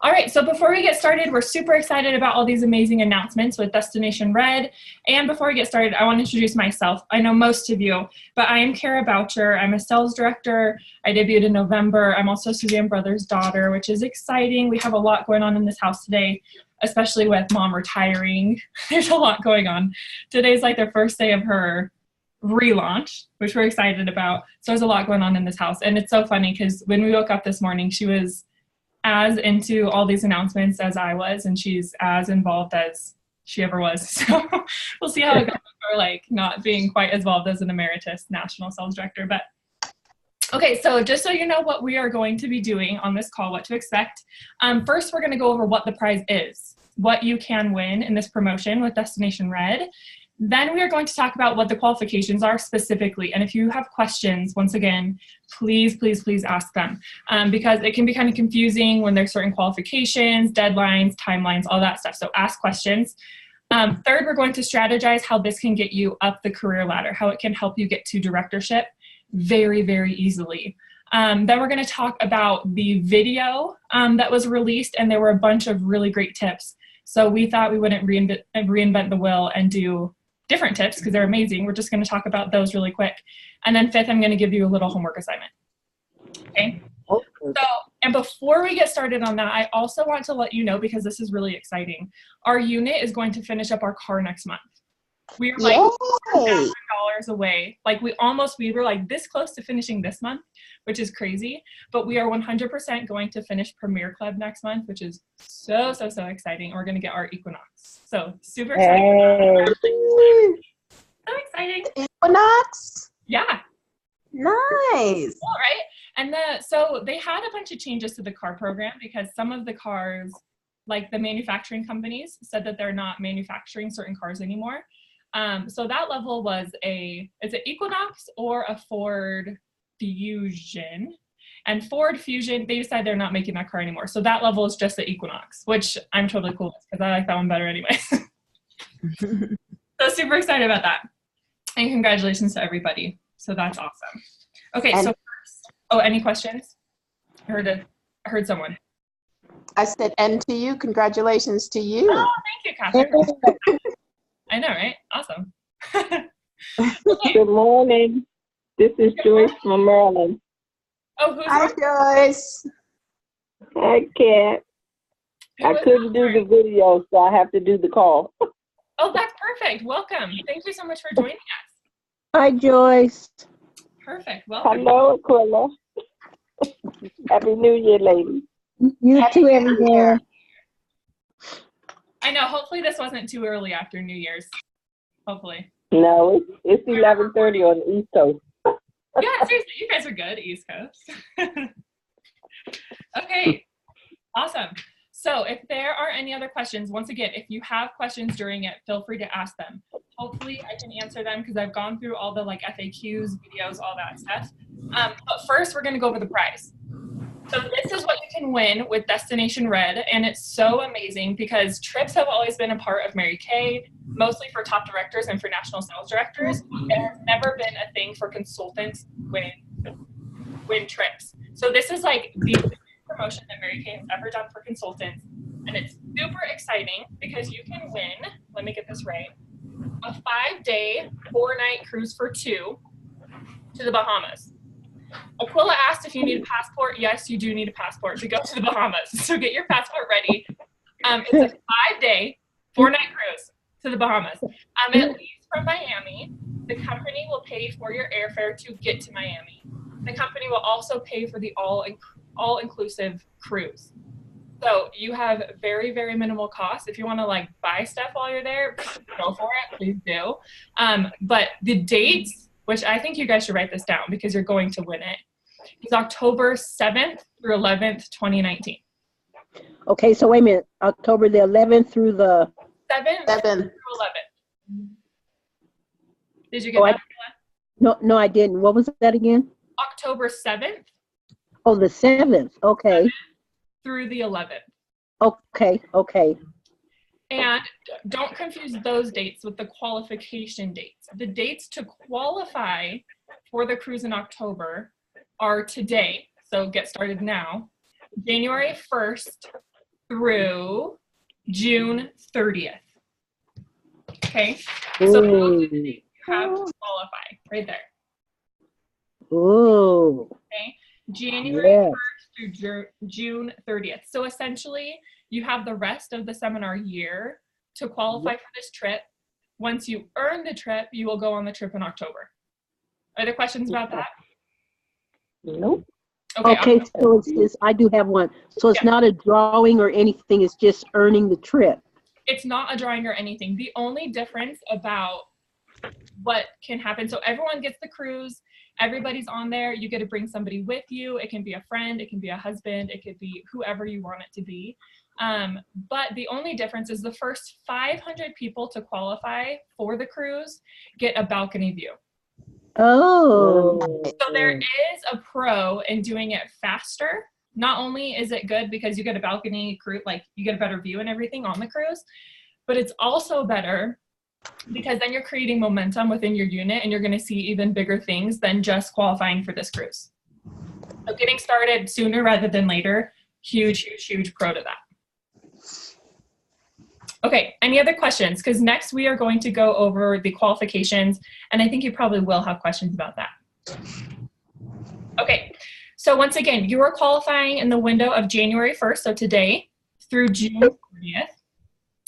All right, so before we get started, we're super excited about all these amazing announcements with Destination Red. And before we get started, I want to introduce myself. I know most of you, but I am Kara Boucher. I'm a sales director. I debuted in November. I'm also Suzanne Brothers' daughter, which is exciting. We have a lot going on in this house today, especially with mom retiring. There's a lot going on. Today's like the first day of her relaunch, which we're excited about. So there's a lot going on in this house. And it's so funny because when we woke up this morning, she was as into all these announcements as I was, and she's as involved as she ever was. So we'll see how it goes with her, like not being quite as involved as an emeritus national sales director. But okay, so just so you know what we are going to be doing on this call, what to expect. First, we're going to go over what the prize is, what you can win in this promotion with Destination Red. Then we are going to talk about what the qualifications are specifically. And if you have questions, once again, please ask them because it can be kind of confusing when there's certain qualifications, deadlines, timelines, all that stuff. So ask questions. Third, we're going to strategize how this can get you up the career ladder, how it can help you get to directorship very easily. Then we're going to talk about the video that was released, and there were a bunch of really great tips. So we thought we wouldn't reinvent the wheel and do different tips because they're amazing. We're just going to talk about those really quick. And then fifth, I'm going to give you a little homework assignment. Okay. So, and before we get started on that, I also want to let you know, because this is really exciting, our unit is going to finish up our car next month. We are like $1,000 away. Like we were like this close to finishing this month, which is crazy, but we are 100% going to finish Premier Club next month, which is so exciting. We're going to get our Equinox. So super exciting. So exciting. Equinox? Yeah. Nice. Cool, right? And so they had a bunch of changes to the car program because some of the cars, like the manufacturing companies, said that they're not manufacturing certain cars anymore. So that level was it's an Equinox or a Ford Fusion. And Ford Fusion, they decided they're not making that car anymore. So that level is just the Equinox, which I'm totally cool with because I like that one better anyway. So super excited about that. And congratulations to everybody. So that's awesome. Okay, so first, any questions? I heard someone. I said, and to you, congratulations to you. Oh, thank you, Catherine. I know, right? Awesome. Okay. Good morning. This is Joyce from Maryland. Oh, who's Hi, Joyce. Hi, Kat. I couldn't do the video, so I have to do the call. Oh, that's perfect. Welcome. Thank you so much for joining us. Hi, Joyce. Perfect. Welcome. Hello, Aquila. Happy New Year, ladies. You too, everyone. I know. Hopefully this wasn't too early after New Year's. Hopefully. No, it's 11:30 on the East Coast. Yeah, seriously, you guys are good, East Coast. Okay, awesome. So if there are any other questions, once again, if you have questions during it, feel free to ask them. Hopefully I can answer them because I've gone through all the like FAQs, videos, all that stuff. But first we're going to go over the prize. So this is what you can win with Destination Red, and it's so amazing because trips have always been a part of Mary Kay, mostly for top directors and for national sales directors. It has never been a thing for consultants win trips. So this is like the biggest promotion that Mary Kay has ever done for consultants, and it's super exciting because you can win, let me get this right, a 5-day, 4-night cruise for 2 to the Bahamas. Aquila asked if you need a passport. Yes, you do need a passport to go to the Bahamas. So get your passport ready. It's a 5-day, 4-night cruise to the Bahamas. It leaves from Miami. The company will pay for your airfare to get to Miami. The company will also pay for the all-inclusive cruise. So you have very minimal costs. If you want to like buy stuff while you're there, go for it. Please do. But the dates, which I think you guys should write this down because you're going to win it, is October 7th through 11th, 2019. Okay, so wait a minute. October the 11th through the 7th through 11th. Did you get that? No, I didn't. What was that again? October 7th. Oh, the 7th. Okay. 7th through the 11th. Okay. And don't confuse those dates with the qualification dates. The dates to qualify for the cruise in October are today, so get started now, January 1st through June 30th. Okay, so those are the dates you have to qualify right there. Ooh. Okay, January 1st through June 30th. So essentially, you have the rest of the seminar year to qualify for this trip. Once you earn the trip, you will go on the trip in October. Are there questions about that? Nope. Okay, so it's I do have one. So it's not a drawing or anything, it's just earning the trip. It's not a drawing or anything. The only difference about what can happen, so everyone gets the cruise, everybody's on there, you get to bring somebody with you. It can be a friend, it can be a husband, it could be whoever you want it to be. But the only difference is the first 500 people to qualify for the cruise get a balcony view. Oh. So there is a pro in doing it faster. Not only is it good because you get a balcony cruise, like you get a better view and everything on the cruise, but it's also better because then you're creating momentum within your unit and you're going to see even bigger things than just qualifying for this cruise. So getting started sooner rather than later, huge, huge, huge pro to that. Okay, any other questions? Because next we are going to go over the qualifications, and I think you probably will have questions about that. Okay, so once again, you are qualifying in the window of January 1st, so today, through June 30th.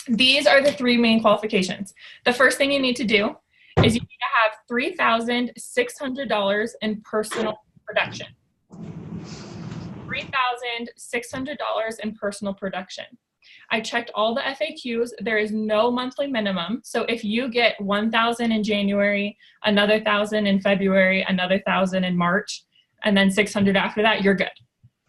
These are the three main qualifications. The first thing you need to do is you need to have $3,600 in personal production. $3,600 in personal production. I checked all the FAQs. There is no monthly minimum. So if you get 1,000 in January, another 1,000 in February, another 1,000 in March, and then 600 after that, you're good.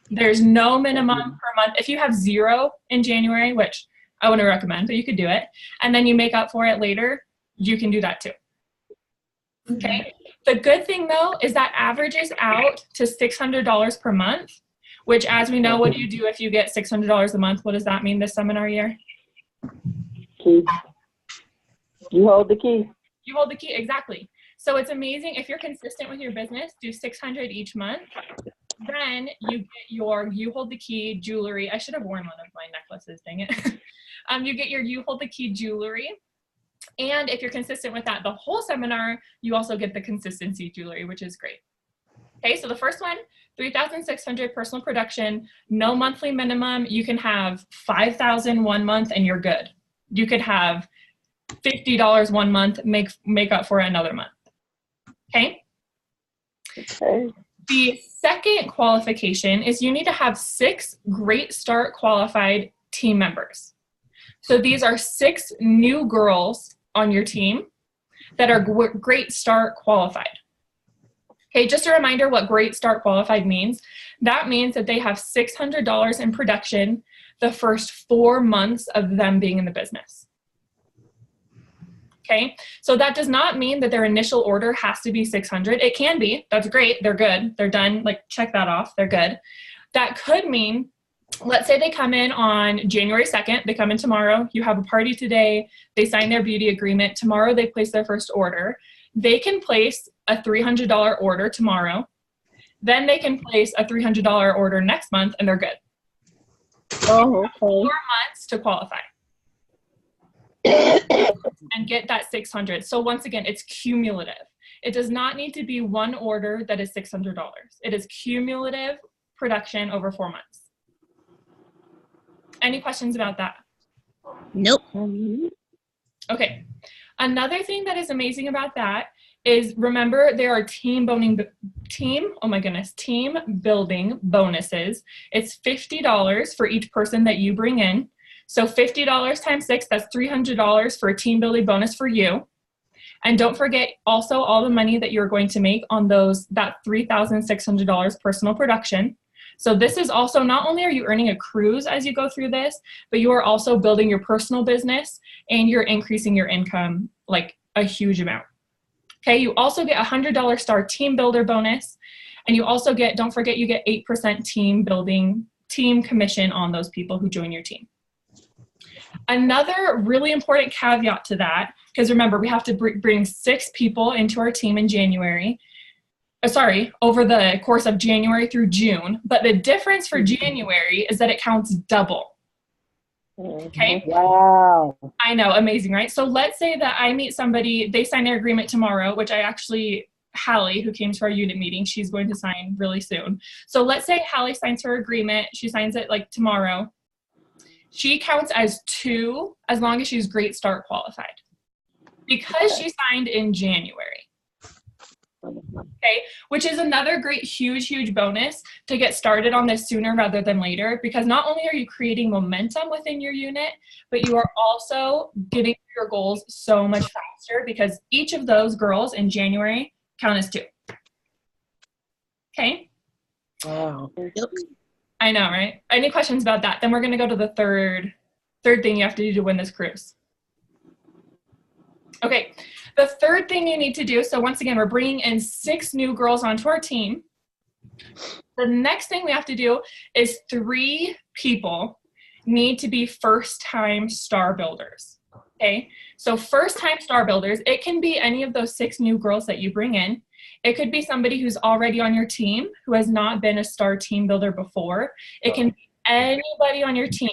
There's no minimum per month. If you have 0 in January, which I wouldn't recommend, but you could do it, and then you make up for it later, you can do that too. Okay. The good thing though is that averages out to $600 per month, which, as we know, what do you do if you get $600 a month? What does that mean this seminar year? Key. You hold the key. You hold the key, exactly. So it's amazing if you're consistent with your business, do 600 each month. Then you get your You Hold the Key jewelry. I should have worn one of my necklaces, dang it. You get your You Hold the Key jewelry. And if you're consistent with that the whole seminar, you also get the consistency jewelry, which is great. Okay, so the first one, 3,600 personal production, no monthly minimum. You can have 5,000 one month and you're good. You could have $50 one month, make up for it another month. Okay? Okay. The second qualification is you need to have 6 Great Start qualified team members. So these are 6 new girls on your team that are Great Start qualified. Okay, just a reminder what Great Start qualified means. That means that they have $600 in production the first 4 months of them being in the business. Okay, so that does not mean that their initial order has to be 600. It can be, that's great, they're good, they're done, like check that off, they're good. That could mean, let's say they come in on January 2nd, they come in tomorrow, you have a party today, they sign their beauty agreement, tomorrow they place their first order. They can place a $300 order tomorrow, then they can place a $300 order next month and they're good. Oh, okay. 4 months to qualify. And get that 600. So once again, it's cumulative. It does not need to be one order that is $600. It is cumulative production over 4 months. Any questions about that? Nope. Okay. Another thing that is amazing about that is, remember, there are team building bonuses. It's $50 for each person that you bring in. So $50 times 6, that's $300 for a team building bonus for you. And don't forget also all the money that you're going to make on that $3,600 personal production. So this is also, not only are you earning a cruise as you go through this, but you are also building your personal business and you're increasing your income like a huge amount. Okay, you also get a $100 star team builder bonus. And you also get, don't forget, you get 8% team commission on those people who join your team. Another really important caveat to that, because remember, we have to bring 6 people into our team in January. Over the course of January through June. But the difference for January is that it counts double. Okay. Wow. I know, amazing, right? So let's say that I meet somebody, they sign their agreement tomorrow, which I actually, Hallie, who came to our unit meeting, she's going to sign really soon. So let's say Hallie signs her agreement, she signs it like tomorrow. She counts as 2 as long as she's Great Start qualified because she signed in January. Okay, which is another great, huge bonus to get started on this sooner rather than later, because not only are you creating momentum within your unit, but you are also getting your goals so much faster because each of those girls in January count as 2. Okay. Wow. Yep. I know, right? Any questions about that? Then we're going to go to the third thing you have to do to win this cruise. Okay, the third thing you need to do, so once again, we're bringing in 6 new girls onto our team. The next thing we have to do is 3 people need to be first-time star builders, okay? So first-time star builders, it can be any of those 6 new girls that you bring in. It could be somebody who's already on your team who has not been a star team builder before. It can be anybody on your team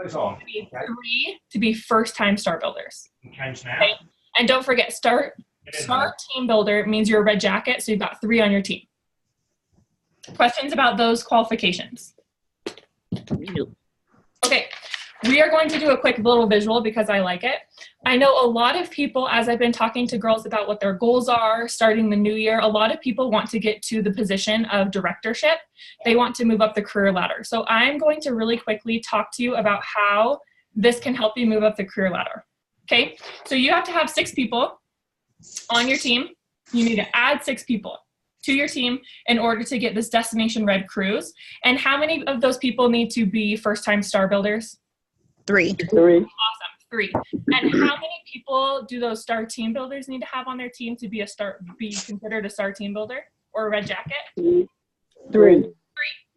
to be 3 to be first-time star builders. Okay? And don't forget, star team builder means you're a red jacket, so you've got 3 on your team. Questions about those qualifications? Okay, we are going to do a quick little visual because I like it. I know a lot of people, as I've been talking to girls about what their goals are starting the new year, a lot of people want to get to the position of directorship. They want to move up the career ladder. So I'm going to really quickly talk to you about how this can help you move up the career ladder. Okay, so you have to have 6 people on your team. You need to add 6 people to your team in order to get this Destination Red cruise. And how many of those people need to be first-time star builders? 3. 3. Awesome, 3. And how many people do those star team builders need to have on their team to be considered a star team builder or a red jacket? 3.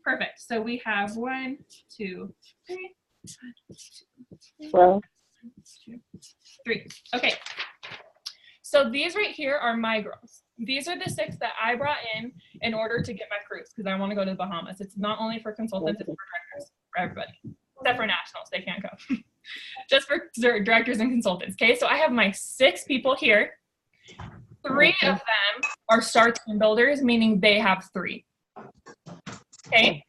Perfect. So we have 1, 2, 3. 12. 3. Okay. So these right here are my girls. These are the 6 that I brought in order to get my cruise because I want to go to the Bahamas. It's not only for consultants, it's for directors, for everybody, except for nationals. They can't go. Just for directors and consultants. Okay, so I have my 6 people here. 3 of them are star team builders, meaning they have 3. Okay.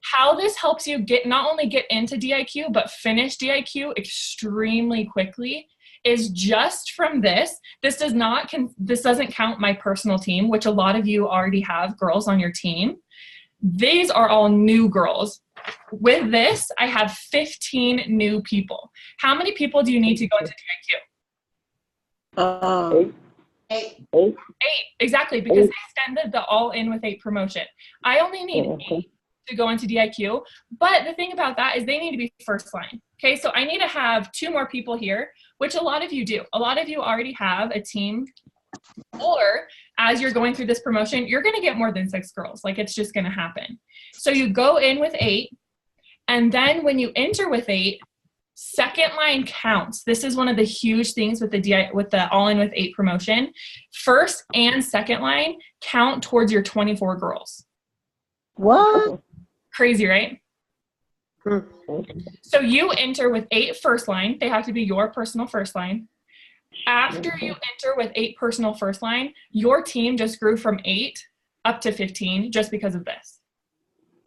How this helps you not only get into DIQ, but finish DIQ extremely quickly is just from this. This doesn't count my personal team, which a lot of you already have girls on your team. These are all new girls. With this, I have 15 new people. How many people do you need to go into DIQ? 8. 8, exactly, because they extended the all in with 8 promotion. I only need 8 to go into DIQ, but the thing about that is they need to be first line. Okay, so I need to have 2 more people here, which a lot of you do. A lot of you already have a team, or as you're going through this promotion, you're going to get more than 6 girls. Like, it's just going to happen. So you go in with 8, and then when you enter with 8, second line counts. This is one of the huge things with the all in with 8 promotion. First and second line count towards your 24 girls. What? Crazy, right? So you enter with 8 first line. They have to be your personal first line. After you enter with 8 personal first line, your team just grew from 8 up to 15 just because of this.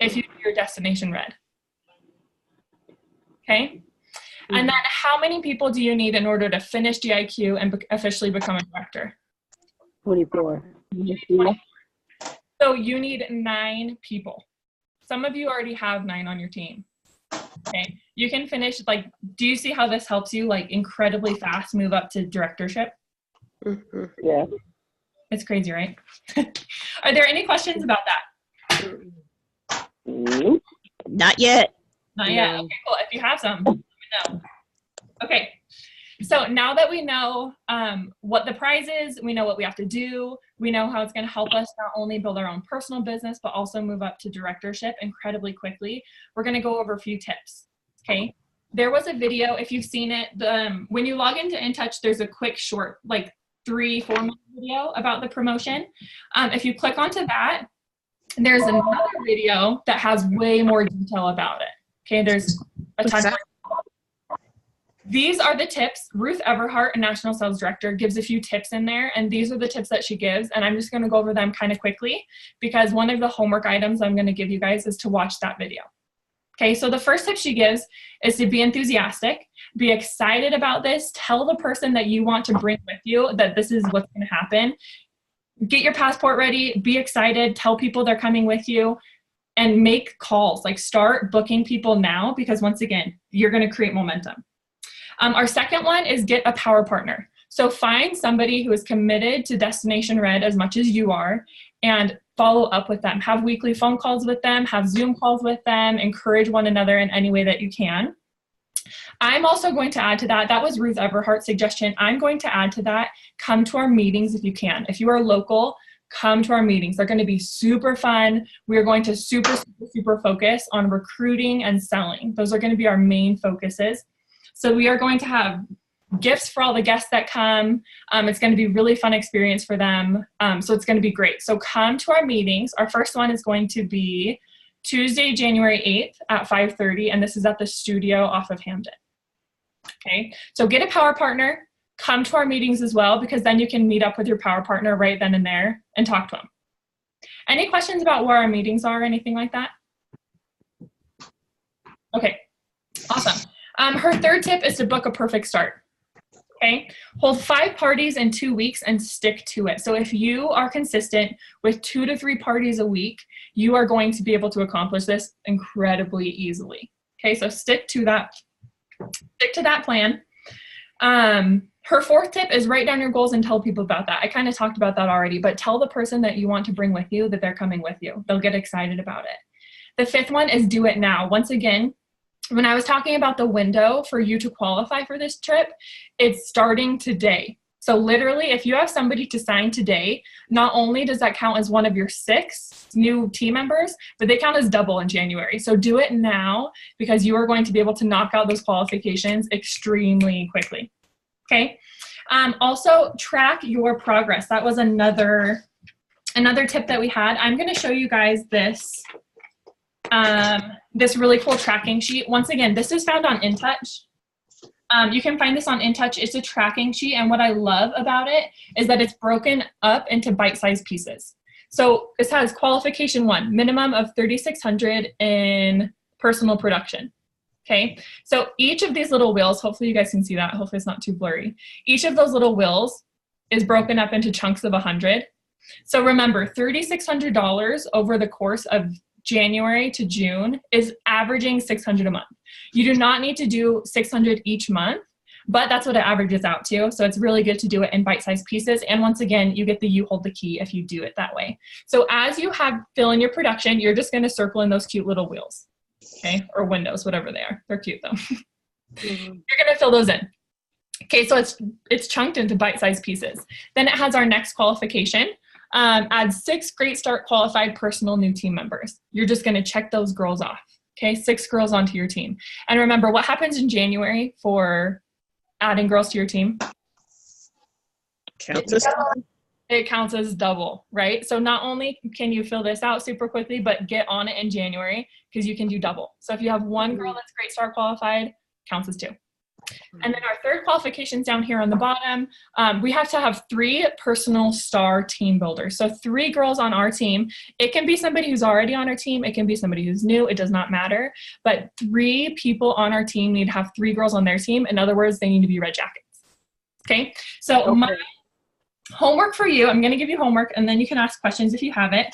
If you do your Destination Red. Okay? And then how many people do you need in order to finish DIQ and officially become a director? 24. So you need 9 people. Some of you already have 9 on your team. Okay, you can finish, like, do you see how this helps you, like, incredibly fast move up to directorship? Yeah. It's crazy, right? Are there any questions about that? Nope. Not yet. Not yet. Okay, cool. If you have some, let me know. Okay. So now that we know what the prize is, we know what we have to do, we know how it's going to help us not only build our own personal business, but also move up to directorship incredibly quickly, we're going to go over a few tips, okay? There was a video, if you've seen it, when you log into InTouch, there's a quick short, like 3-4 minute video about the promotion. If you click onto that, there's another video that has way more detail about it, okay? There's a ton. These are the tips. Ruth Everhart, a national sales director, gives a few tips in there, and these are the tips that she gives, and I'm just going to go over them kind of quickly because one of the homework items I'm going to give you guys is to watch that video. Okay, so the first tip she gives is to be enthusiastic, be excited about this, tell the person that you want to bring with you that this is what's going to happen. Get your passport ready, be excited, tell people they're coming with you, and make calls. Like, start booking people now because, once again, you're going to create momentum. Our second one is get a power partner. So find somebody who is committed to Destination Red as much as you are and follow up with them. Have weekly phone calls with them, have Zoom calls with them, encourage one another in any way that you can. I'm also going to add to that, that was Ruth Everhart's suggestion. I'm going to add to that, come to our meetings if you can. If you are local, come to our meetings. They're going to be super fun. We are going to super focus on recruiting and selling. Those are going to be our main focuses. So we are going to have gifts for all the guests that come. It's going to be a really fun experience for them. So it's going to be great. So come to our meetings. Our first one is going to be Tuesday, January 8th at 5:30, and this is at the studio off of Hamden. Okay, so get a power partner. Come to our meetings as well, because then you can meet up with your power partner right then and there and talk to them. Any questions about where our meetings are or anything like that? Okay, awesome. Her third tip is to book a perfect start. Okay, hold 5 parties in 2 weeks and stick to it. So if you are consistent with 2 to 3 parties a week, you are going to be able to accomplish this incredibly easily. Okay, so stick to that plan. Her fourth tip is write down your goals and tell people about that. I kind of talked about that already, but tell the person that you want to bring with you that they're coming with you. They'll get excited about it. The fifth one is do it now. Once again, when I was talking about the window for you to qualify for this trip, it's starting today. So literally, if you have somebody to sign today, not only does that count as one of your 6 new team members, but they count as double in January. So do it now because you are going to be able to knock out those qualifications extremely quickly. Okay. Also, track your progress. That was another tip that we had. I'm going to show you guys this. This really cool tracking sheet. Once again, this is found on InTouch. You can find this on InTouch. It's a tracking sheet, and what I love about it is that it's broken up into bite-sized pieces. So this has qualification 1, minimum of 3,600 in personal production. Okay, so each of these little wheels, hopefully you guys can see that. Hopefully it's not too blurry. Each of those little wheels is broken up into chunks of 100. So remember, $3,600 over the course of January to June is averaging $600 a month. You do not need to do 600 each month, but that's what it averages out to. So it's really good to do it in bite-sized pieces. And once again, you get the you hold the key if you do it that way. So as you fill in your production, you're just going to circle in those cute little wheels, okay, or windows, whatever they are. They're cute though. You're going to fill those in. Okay, so it's chunked into bite-sized pieces. Then it has our next qualification. Add 6 Great Start qualified personal new team members. You're just going to check those girls off. Okay, 6 girls onto your team. And remember, what happens in January for adding girls to your team? It counts as double, right? So not only can you fill this out super quickly, but get on it in January because you can do double. So if you have 1 girl that's Great Start qualified, counts as 2. And then our third qualifications down here on the bottom, we have to have 3 personal star team builders. So 3 girls on our team. It can be somebody who's already on our team. It can be somebody who's new. It does not matter. But 3 people on our team need to have 3 girls on their team. In other words, they need to be red jackets. Okay? So my homework for you, I'm going to give you homework, and then you can ask questions if you have it.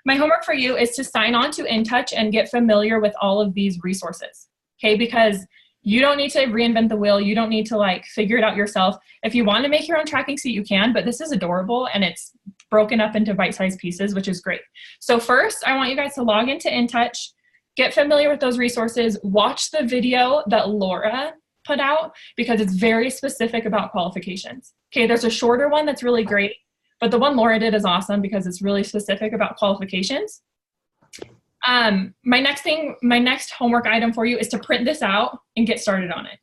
My homework for you is to sign on to InTouch and get familiar with all of these resources. Okay? Because you don't need to reinvent the wheel. You don't need to figure it out yourself. If you want to make your own tracking sheet, you can, but this is adorable and it's broken up into bite-sized pieces, which is great. So first, I want you guys to log into InTouch, get familiar with those resources, watch the video that Laura put out because it's very specific about qualifications. Okay, there's a shorter one that's really great, but the one Laura did is awesome because it's really specific about qualifications. My next homework item for you is to print this out and get started on it.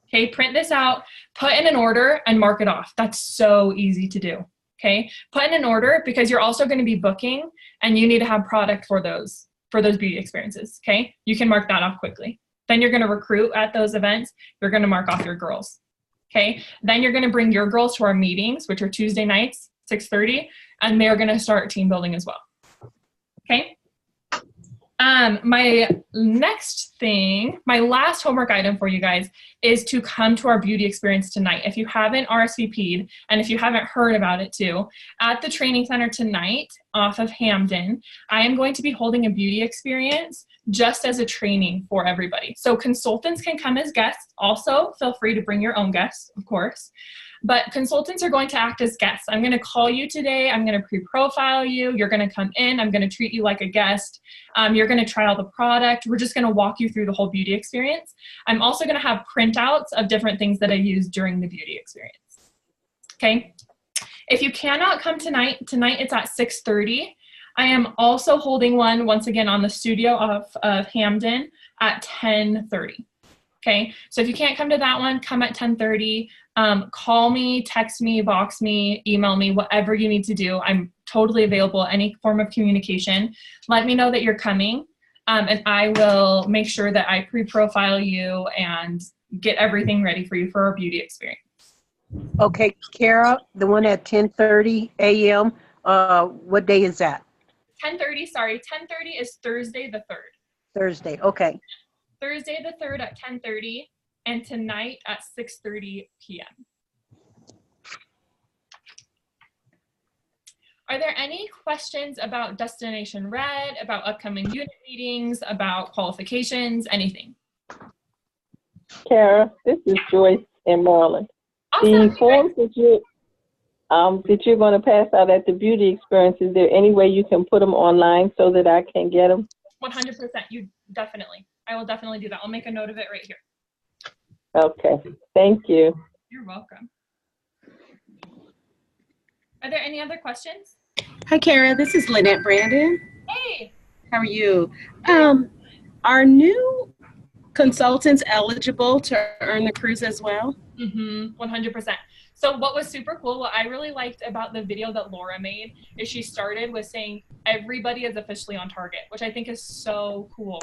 Okay, print this out, put in an order, and mark it off. That's so easy to do. Okay, put in an order because you're also going to be booking and you need to have product for those beauty experiences. Okay, you can mark that off quickly. Then you're going to recruit at those events. You're going to mark off your girls. Okay. Then you're going to bring your girls to our meetings, which are Tuesday nights, 6:30, and they're going to start team building as well. Okay. My next thing, my last homework item for you guys is to come to our beauty experience tonight. If you haven't RSVP'd, and if you haven't heard about it too, at the training center tonight off of Hamden, I am going to be holding a beauty experience just as a training for everybody. So consultants can come as guests. Also, feel free to bring your own guests, of course. But consultants are going to act as guests. I'm going to call you today. I'm going to pre-profile you. You're going to come in. I'm going to treat you like a guest. You're going to try out the product. We're just going to walk you through the whole beauty experience. I'm also going to have printouts of different things that I use during the beauty experience. Okay. If you cannot come tonight it's at 6:30. I am also holding one, once again, on the studio of Hamden at 10:30. Okay, so if you can't come to that one, come at 10:30. Call me, text me, box me, email me, whatever you need to do. I'm totally available, any form of communication. Let me know that you're coming, and I will make sure that I pre-profile you and get everything ready for you for our beauty experience. Okay, Kara, the one at 10:30 a.m., what day is that? 10:30 is Thursday the 3rd. Thursday, okay. Thursday the 3rd at 10:30, and tonight at 6:30 p.m. Are there any questions about Destination Red, about upcoming unit meetings, about qualifications, anything? Kara, this is Joyce in Maryland. Awesome. The forms that you're going to pass out at the beauty experience, is there any way you can put them online so that I can get them? 100%. I will definitely do that. I'll make a note of it right here. Okay. Thank you. You're welcome. Are there any other questions? Hi, Kara. This is Lynette Brandon. Hey. How are you? Are new consultants eligible to earn the cruise as well? 100%. So what was super cool, what I really liked about the video that Laura made is she started with saying everybody is officially on target, which I think is so cool.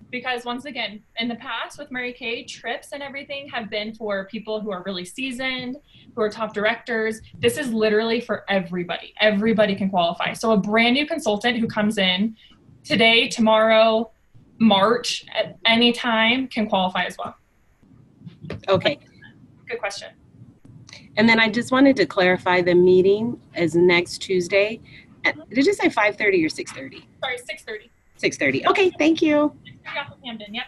Because once again, in the past with Mary Kay, trips and everything have been for people who are really seasoned, who are top directors. This is literally for everybody. Everybody can qualify. So a brand new consultant who comes in today, tomorrow, March, at any time can qualify as well. Okay. Good question. And then I just wanted to clarify, the meeting is next Tuesday. Did you say 5:30 or 6:30? Sorry, 6:30. 6:30. Okay, thank you. Hamden, yep.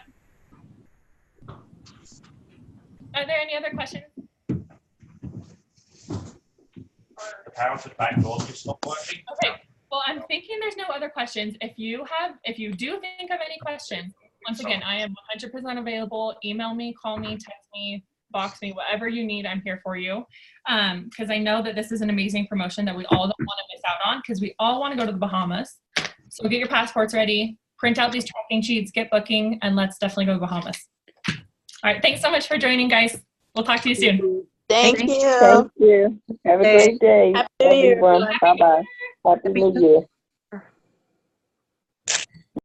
Are there any other questions? The power to the back door is still working. Okay. Well, I'm thinking there's no other questions. If you do think of any questions, once again, I am 100% available. Email me, call me, text me, box me, whatever you need, I'm here for you. Because I know that this is an amazing promotion that we all don't want to miss out on, because we all want to go to the Bahamas. So get your passports ready, print out these tracking sheets, get booking, and let's definitely go to the Bahamas. All right. Thanks so much for joining, guys. We'll talk to you soon. Thank you. Thank you. Have a great day, Happy New Year. everyone. Bye-bye. Happy New Year.